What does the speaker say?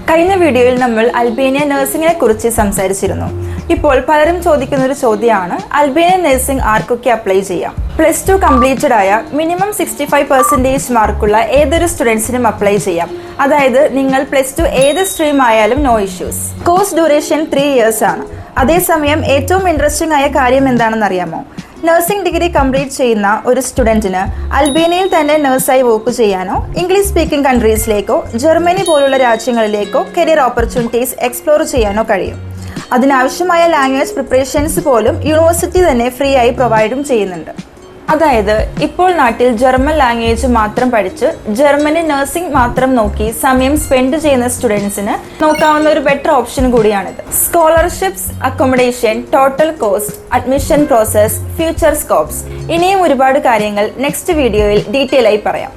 കഴിഞ്ഞ വീഡിയോയിൽ നമ്മൾ അൽബേനിയ നഴ്സിംഗിനെ കുറിച്ച് സംസാരിച്ചിരുന്നു. ഇപ്പോൾ പലരും ചോദിക്കുന്ന ഒരു ചോദ്യമാണ്, അൽബേനിയൻ നഴ്സിംഗ് ആർക്കൊക്കെ അപ്ലൈ ചെയ്യാം? +2 കംപ്ലീറ്റഡ് ആയ മിനിമം 65% മാർക്കുള്ള ഏതൊരു സ്റ്റുഡൻസിനും അപ്ലൈ ചെയ്യാം. അതായത് നിങ്ങൾ +2 ഏത് സ്ട്രീം ആയാലും no issues. Course duration 3 years ആണ്. അതേസമയം ഏറ്റവും ഇൻട്രസ്റ്റിംഗ് ആയ കാര്യം എന്താണെന്ന് അറിയാമോ? നഴ്സിംഗ് ഡിഗ്രി കംപ്ലീറ്റ് ചെയ്യുന്ന ഒരു സ്റ്റുഡൻറ്റിന് അൽബേനിയയിൽ തന്നെ നഴ്സായി വർക്ക് ചെയ്യാനോ ഇംഗ്ലീഷ് സ്പീക്കിംഗ് കൺട്രീസിലേക്കോ ജർമ്മനി പോലുള്ള രാജ്യങ്ങളിലേക്കോ കരിയർ ഓപ്പർച്യൂണിറ്റീസ് എക്സ്പ്ലോർ ചെയ്യാനോ കഴിയും. അതിനാവശ്യമായ ലാംഗ്വേജ് പ്രിപ്പറേഷൻസ് പോലും യൂണിവേഴ്സിറ്റി തന്നെ ഫ്രീ ആയി പ്രൊവൈഡും ചെയ്യുന്നുണ്ട്. അതായത് ഇപ്പോൾ നാട്ടിൽ ജർമ്മൻ ലാംഗ്വേജ് മാത്രം പഠിച്ച് ജർമ്മനി നഴ്സിംഗ് മാത്രം നോക്കി സമയം സ്പെൻഡ് ചെയ്യുന്ന സ്റ്റുഡൻസിന് നോക്കാവുന്ന ഒരു ബെറ്റർ ഓപ്ഷൻ കൂടിയാണിത്. Scholarships, accommodation, total cost, admission process, future scopes, ഇനിയും ഒരുപാട് കാര്യങ്ങൾ നെക്സ്റ്റ് വീഡിയോയിൽ ഡീറ്റെയിൽ ആയി പറയാം.